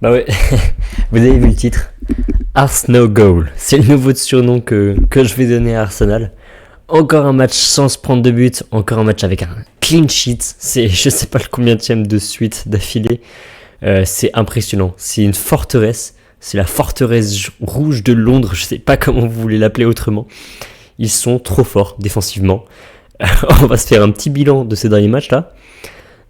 Bah ouais, vous avez vu le titre. Arsenal Goal, c'est le nouveau surnom que je vais donner à Arsenal. Encore un match sans se prendre de but, encore un match avec un clean sheet. C'est je sais pas le combienième de suite d'affilée. C'est impressionnant, c'est une forteresse. C'est la forteresse rouge de Londres, je sais pas comment vous voulez l'appeler autrement. Ils sont trop forts défensivement. On va se faire un petit bilan de ces derniers matchs là.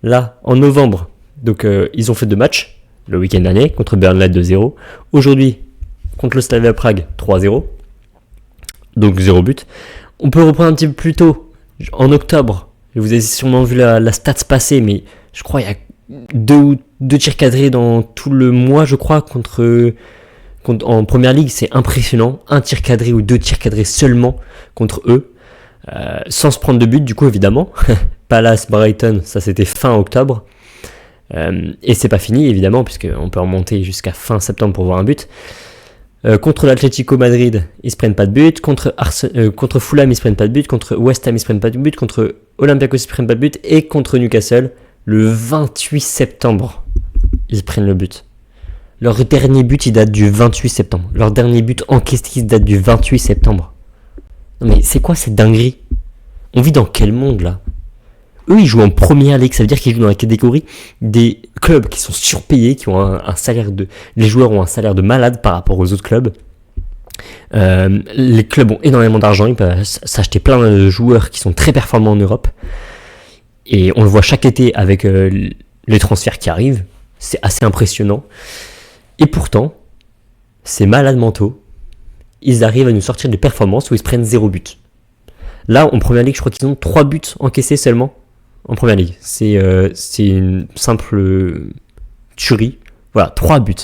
Là, en novembre, donc ils ont fait 2 matchs. Le week-end dernier contre Burnley 2-0. Aujourd'hui, contre le Slavia Prague 3-0. Donc 0 but. On peut reprendre un petit peu plus tôt, en octobre. Vous avez sûrement vu la stats passer, mais je crois qu'il y a 2 tirs cadrés dans tout le mois, je crois, contre en première ligue. C'est impressionnant. 1 tir cadré ou 2 tirs cadrés seulement contre eux. Sans se prendre de but, du coup, évidemment. Palace, Brighton, ça c'était fin octobre. Et c'est pas fini, évidemment, puisqu'on peut remonter jusqu'à fin septembre pour voir un but. Contre l'Atlético Madrid, ils se prennent pas de but. Contre Fulham, ils se prennent pas de but. Contre West Ham, ils se prennent pas de but. Contre Olympiakos, ils se prennent pas de but. Et contre Newcastle, le 28 septembre, ils se prennent le but. Leur dernier but, il date du 28 septembre. Leur dernier but encaissé, il date du 28 septembre. Non mais c'est quoi cette dinguerie ? On vit dans quel monde là ? Eux, ils jouent en première ligue, ça veut dire qu'ils jouent dans la catégorie des clubs qui sont surpayés, qui ont un salaire de... Les joueurs ont un salaire de malade par rapport aux autres clubs. Les clubs ont énormément d'argent, ils peuvent s'acheter plein de joueurs qui sont très performants en Europe. Et on le voit chaque été avec les transferts qui arrivent. C'est assez impressionnant. Et pourtant, ces malades mentaux, ils arrivent à nous sortir des performances où ils se prennent 0 but. Là, en première ligue, je crois qu'ils ont 3 buts encaissés seulement. En première ligue, c'est une simple tuerie. Voilà, 3 buts.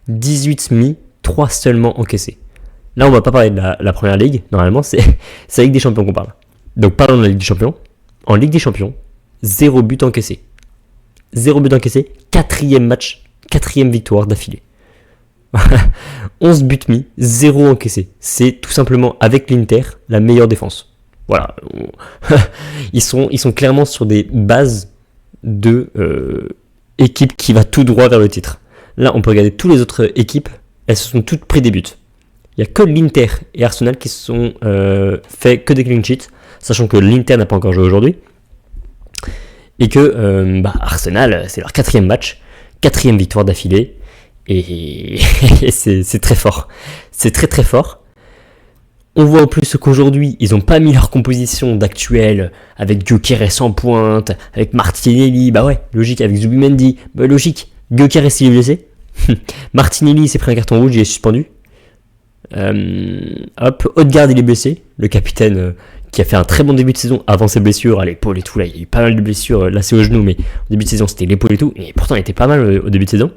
18 mis, 3 seulement encaissés. Là, on va pas parler de la première ligue. Normalement, c'est la Ligue des Champions qu'on parle. Donc, parlons de la Ligue des Champions. En Ligue des Champions, 0 but encaissé. 0 but encaissé, 4e match, 4e victoire d'affilée. 11 buts mis, 0 encaissé. C'est tout simplement, avec l'Inter, la meilleure défense. Voilà, ils sont clairement sur des bases de équipe qui va tout droit vers le titre. Là, on peut regarder toutes les autres équipes, elles se sont toutes pris des buts. Il n'y a que l'Inter et Arsenal qui se sont fait que des clean sheets, sachant que l'Inter n'a pas encore joué aujourd'hui. Et que Arsenal, c'est leur 4e match, 4e victoire d'affilée, et c'est très fort. C'est très très fort. On voit en plus qu'aujourd'hui, ils n'ont pas mis leur composition d'actuel avec Gyökeres en pointe, avec Martinelli, bah ouais, logique, avec Zubimendi, bah logique, Gyökeres il est blessé, Martinelli s'est pris un carton rouge, il est suspendu, Odegaard il est blessé, le capitaine qui a fait un très bon début de saison avant ses blessures à l'épaule et tout, là il y a eu pas mal de blessures, là c'est au genou, mais au début de saison c'était l'épaule et tout, et pourtant il était pas mal au début de saison.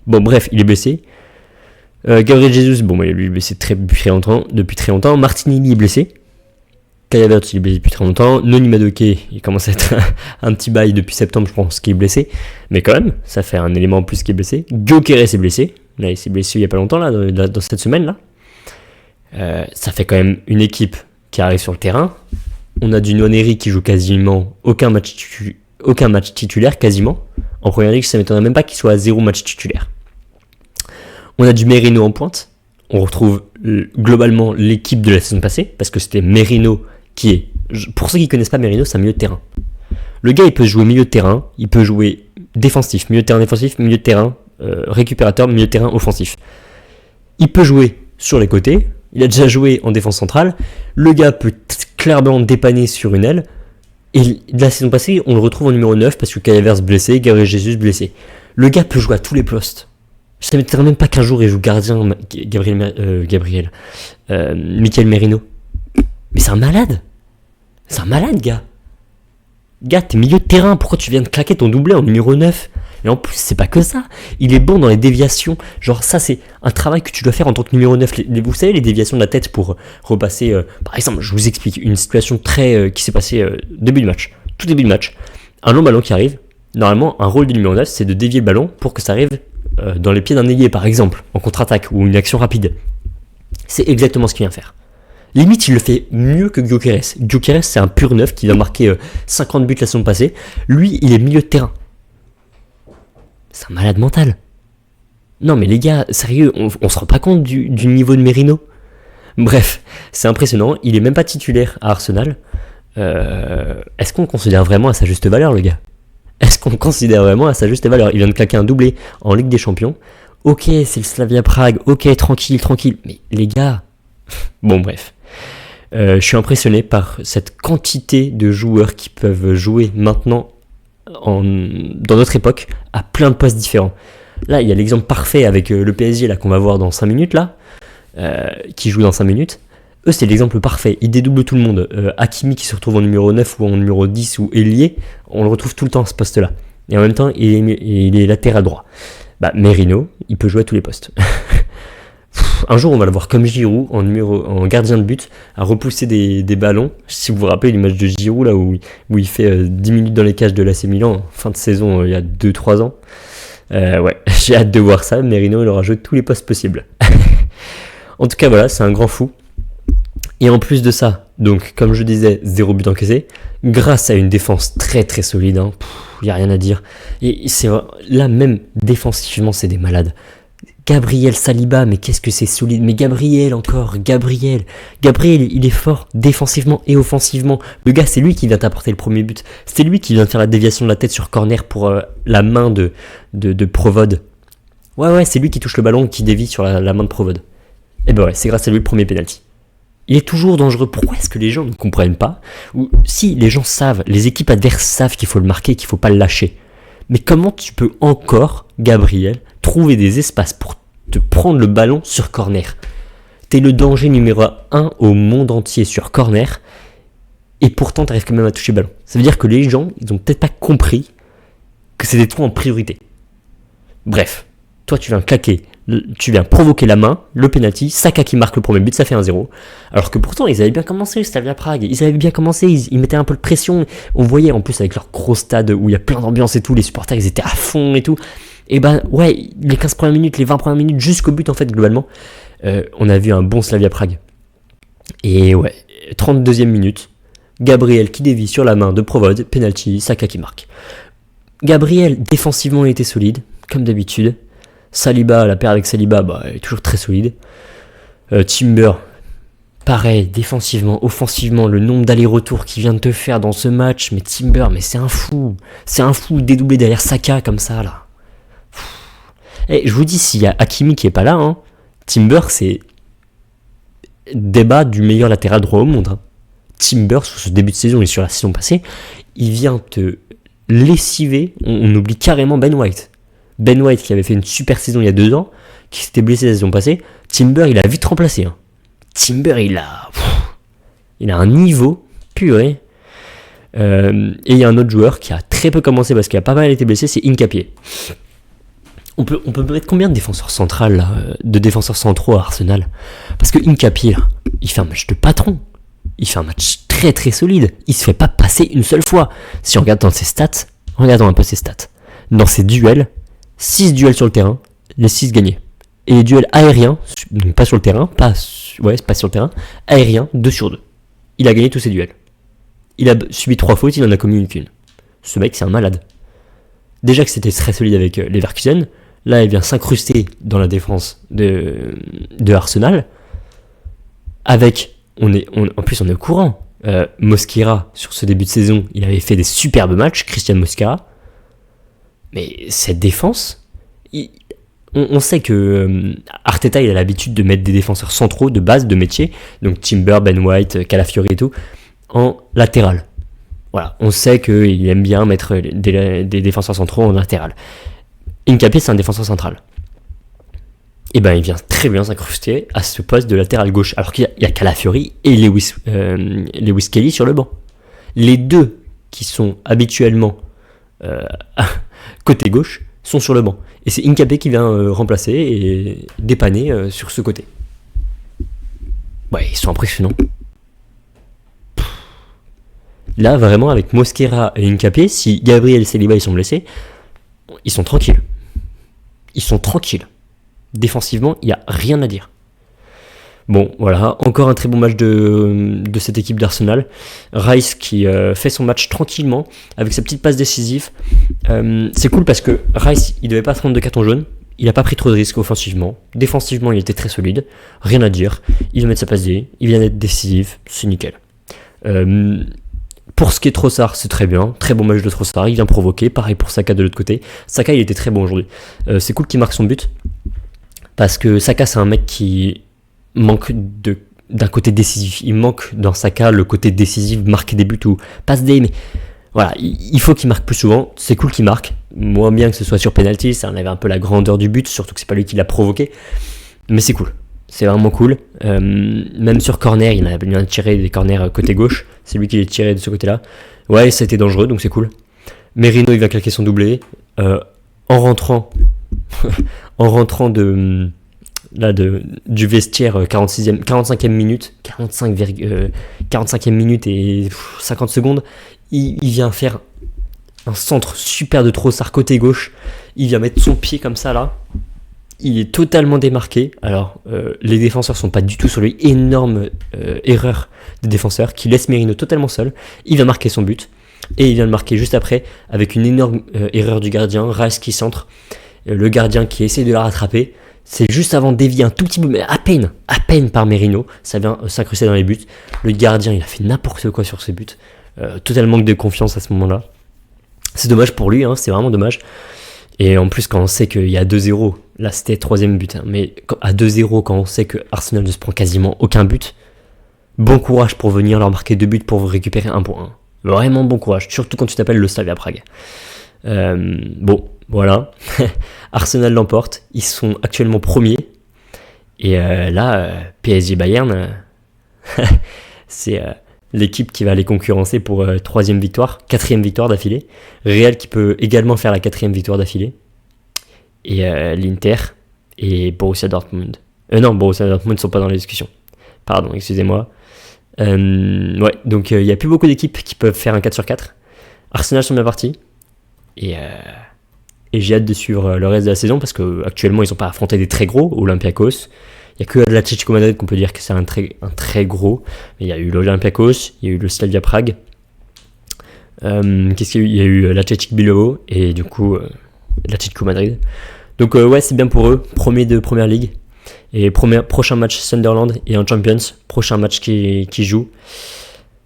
Bon bref, il est blessé. Gabriel Jesus, bon, il est blessé depuis très longtemps. Martinelli est blessé. Kai Havertz, il est blessé depuis très longtemps. Noni Madueke, il commence à être un petit bail depuis septembre, je pense, qu'il est blessé. Mais quand même, ça fait un élément en plus qui est blessé. Gyökeres est blessé. Là, il s'est blessé il n'y a pas longtemps, là, dans cette semaine-là. Ça fait quand même une équipe qui arrive sur le terrain. On a du Nwaneri qui joue quasiment aucun match titulaire, quasiment. En première ligue, ça ne m'étonnerait même pas qu'il soit à 0 match titulaire. On a du Merino en pointe. On retrouve globalement l'équipe de la saison passée, parce que c'était Merino qui est... Pour ceux qui ne connaissent pas Merino, c'est un milieu de terrain. Le gars, il peut jouer milieu de terrain, il peut jouer défensif, milieu de terrain défensif, milieu de terrain récupérateur, milieu de terrain offensif. Il peut jouer sur les côtés, il a déjà joué en défense centrale. Le gars peut clairement dépanner sur une aile. Et de la saison passée, on le retrouve en numéro 9, parce que Kai Havertz blessé, Gabriel Jesus blessé. Le gars peut jouer à tous les postes. Je ne m'étonnerais même pas qu'un jour il joue gardien, Michael Merino. Mais c'est un malade. C'est un malade, gars. Gars, t'es milieu de terrain, pourquoi tu viens de claquer ton doublé en numéro 9 ? Et en plus, c'est pas que ça. Il est bon dans les déviations. Genre, ça, c'est un travail que tu dois faire en tant que numéro 9. Vous savez, les déviations de la tête pour repasser... par exemple, je vous explique une situation qui s'est passée début du match. Tout début du match. Un long ballon qui arrive. Normalement, un rôle du numéro 9, c'est de dévier le ballon pour que ça arrive dans les pieds d'un ailier, par exemple, en contre-attaque ou une action rapide. C'est exactement ce qu'il vient faire. Limite, il le fait mieux que Gyökeres. Gyökeres, c'est un pur neuf qui a marqué 50 buts la saison passée. Lui, il est milieu de terrain. C'est un malade mental. Non mais les gars, sérieux, on se rend pas compte du niveau de Merino. Bref, c'est impressionnant, il est même pas titulaire à Arsenal. Est-ce qu'on le considère vraiment à sa juste valeur, le gars? Est-ce qu'on le considère vraiment à sa juste valeur? Il vient de claquer un doublé en Ligue des Champions. Ok, c'est le Slavia Prague, ok, tranquille. Mais les gars... Bon, bref. Je suis impressionné par cette quantité de joueurs qui peuvent jouer maintenant, dans notre époque, à plein de postes différents. Là, il y a l'exemple parfait avec le PSG là, qu'on va voir dans 5 minutes, là, qui joue dans 5 minutes. Eux, c'est l'exemple parfait. Ils dédoublent tout le monde. Hakimi qui se retrouve en numéro 9 ou en numéro 10 ou ailier, on le retrouve tout le temps à ce poste-là. Et en même temps, il est latéral droit. Bah, Merino, il peut jouer à tous les postes. Un jour, on va le voir comme Giroud, en gardien de but, à repousser des ballons. Si vous vous rappelez l'image de Giroud, là, où il fait 10 minutes dans les cages de l'AC Milan, fin de saison, il y a 2-3 ans. Ouais, j'ai hâte de voir ça. Merino, il aura joué tous les postes possibles. En tout cas, voilà, c'est un grand fou. Et en plus de ça, donc comme je disais, 0 but encaissé, grâce à une défense très très solide, y a rien à dire. Et c'est là même défensivement, c'est des malades. Gabriel Saliba, mais qu'est-ce que c'est solide. Mais Gabriel, il est fort défensivement et offensivement. Le gars, c'est lui qui vient t'apporter le premier but. C'est lui qui vient faire la déviation de la tête sur corner pour la main de Provode. Ouais, c'est lui qui touche le ballon, qui dévie sur la main de Provode. Et ben ouais, c'est grâce à lui le premier penalty. Il est toujours dangereux. Pourquoi est-ce que les gens ne comprennent pas? Ou si les gens savent, les équipes adverses savent qu'il faut le marquer, qu'il ne faut pas le lâcher. Mais comment tu peux encore, Gabriel, trouver des espaces pour te prendre le ballon sur corner? T'es le danger numéro 1 au monde entier sur corner, et pourtant t'arrives quand même à toucher le ballon. Ça veut dire que les gens, ils ont peut-être pas compris que c'était toi en priorité. Bref, toi tu viens provoquer la main, le penalty, Saka qui marque le premier but, ça fait 1-0. Alors que pourtant, ils avaient bien commencé, le Slavia Prague. Ils avaient bien commencé, ils mettaient un peu de pression. On voyait en plus avec leur gros stade où il y a plein d'ambiance et tout, les supporters, ils étaient à fond et tout. Et ben ouais, les 15 premières minutes, les 20 premières minutes, jusqu'au but en fait, globalement, on a vu un bon Slavia Prague. Et ouais, 32e minute, Gabriel qui dévie sur la main de Provode, penalty, Saka qui marque. Gabriel, défensivement, il était solide, comme d'habitude. Saliba, la paire avec Saliba, elle est toujours très solide. Timber, pareil, défensivement, offensivement, le nombre d'allers-retours qu'il vient de te faire dans ce match, mais Timber, mais c'est un fou, dédoublé derrière Saka comme ça, là. Et je vous dis, s'il y a Hakimi qui est pas là, Timber, c'est débat du meilleur latéral droit au monde. Timber, sur ce début de saison et sur la saison passée, il vient te lessiver, on oublie carrément Ben White. Ben White qui avait fait une super saison il y a 2 ans, qui s'était blessé la saison passée, Timber il a vite remplacé. Timber il a un niveau purée. Et il y a un autre joueur qui a très peu commencé parce qu'il a pas mal été blessé, c'est Hincapié. On peut mettre combien de défenseurs centraux à Arsenal? Parce que Hincapié là, il fait un match de patron. Il fait un match très très solide. Il se fait pas passer une seule fois. Si on regarde dans ses stats, regardons un peu ses stats. Dans ses duels, 6 duels sur le terrain, les 6 gagnés. Et les duels aériens, donc pas sur le terrain, pas sur le terrain, aériens, 2 sur 2. Il a gagné tous ses duels. Il a subi 3 fautes, il en a commis qu'une. Ce mec, c'est un malade. Déjà que c'était très solide avec Leverkusen, là, il vient s'incruster dans la défense de Arsenal. Avec, en plus, on est au courant. Mosquera, sur ce début de saison, il avait fait des superbes matchs, Christian Mosquera. Mais cette défense, on sait que Arteta il a l'habitude de mettre des défenseurs centraux de base, de métier, donc Timber, Ben White, Calafiori et tout, en latéral. Voilà, on sait qu'il aime bien mettre des défenseurs centraux en latéral. Hincapié, c'est un défenseur central. Et ben il vient très bien s'incruster à ce poste de latéral gauche, alors qu'il y a Calafiori et Lewis Kelly sur le banc. Les deux qui sont habituellement côté gauche sont sur le banc. Et c'est Hincapié qui vient remplacer et dépanner sur ce côté. Ouais, ils sont impressionnants. Là, vraiment, avec Mosquera et Hincapié, si Gabriel et Saliba ils sont blessés, ils sont tranquilles. Défensivement, il n'y a rien à dire. Bon, voilà, encore un très bon match de cette équipe d'Arsenal. Rice qui fait son match tranquillement, avec sa petite passe décisive. C'est cool parce que Rice, il devait pas prendre de carton jaune. il a pas pris trop de risques offensivement. Défensivement, il était très solide. Rien à dire. Il vient mettre sa passe D, il vient d'être décisif, c'est nickel. Pour ce qui est Trossard, c'est très bien. Très bon match de Trossard, il vient provoquer. Pareil pour Saka de l'autre côté. Saka, il était très bon aujourd'hui. C'est cool qu'il marque son but. Parce que Saka, c'est un mec qui manque d'un côté décisif. Il manque dans Saka le côté décisif, marquer des buts ou passe D, mais voilà, il faut qu'il marque plus souvent. C'est cool qu'il marque. Moins bien que ce soit sur penalty, ça enlève un peu la grandeur du but, surtout que c'est pas lui qui l'a provoqué. Mais c'est cool. C'est vraiment cool. Même sur corner, il a tiré des corners côté gauche. C'est lui qui les tiré de ce côté-là. Ouais, ça a été dangereux, donc c'est cool. Merino, il va claquer son doublé. En rentrant du vestiaire 45e minute, 45e minute et 50 secondes, il vient faire un centre super de Trossard côté gauche. Il vient mettre son pied comme ça là. Il est totalement démarqué. Alors, les défenseurs sont pas du tout sur lui. Énorme erreur des défenseurs qui laisse Merino totalement seul. Il vient marquer son but. Et il vient le marquer juste après avec une énorme erreur du gardien. Rice qui centre. Le gardien qui essaie de la rattraper. C'est juste avant de dévier un tout petit peu, mais à peine par Merino. Ça vient s'incruster dans les buts. Le gardien, il a fait n'importe quoi sur ses buts. Total manque de confiance à ce moment-là. C'est dommage pour lui, c'est vraiment dommage. Et en plus, quand on sait qu'il y a 2-0, là c'était 3ème but, mais à 2-0, quand on sait que Arsenal ne se prend quasiment aucun but, bon courage pour venir leur marquer 2 buts pour vous récupérer 1 point. Vraiment bon courage, surtout quand tu t'appelles le Slavia Prague. Bon, voilà. Arsenal l'emporte, ils sont actuellement premiers. Et là, PSG Bayern, c'est l'équipe qui va les concurrencer pour 3ème victoire, 4ème victoire d'affilée. Real qui peut également faire la 4ème victoire d'affilée. Et l'Inter et Borussia Dortmund. Non, Borussia Dortmund ne sont pas dans les discussions. Pardon, excusez-moi. Ouais, donc il n'y a plus beaucoup d'équipes qui peuvent faire un 4 sur 4. Arsenal sont bien partis. Et j'ai hâte de suivre le reste de la saison parce qu'actuellement ils n'ont pas affronté des très gros. Olympiakos. Il n'y a que l'Atlético Madrid qu'on peut dire que c'est un très gros. Mais il y a eu l'Olympiakos, il y a eu le Slavia Prague. Qu'est-ce qu'il y a eu ? Il y a eu l'Athletic Bilbao et du coup l'Atlético Madrid. Donc ouais, c'est bien pour eux. Premier de Première Ligue. Et prochain match Sunderland et en Champions. Prochain match qui joue.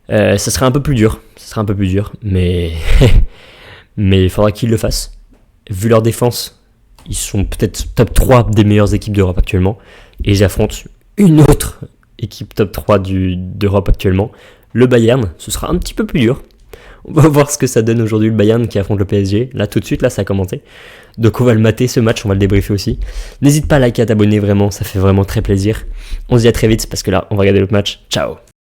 Ça sera un peu plus dur. Mais mais il faudra qu'ils le fassent. Vu leur défense, ils sont peut-être top 3 des meilleures équipes d'Europe actuellement. Et ils affrontent une autre équipe top 3 d'Europe actuellement. Le Bayern, ce sera un petit peu plus dur. On va voir ce que ça donne aujourd'hui le Bayern qui affronte le PSG. Là tout de suite, là ça a commencé. Donc on va le mater ce match, on va le débriefer aussi. N'hésite pas à liker, à t'abonner vraiment, ça fait vraiment très plaisir. On se dit à très vite parce que là on va regarder l'autre match. Ciao.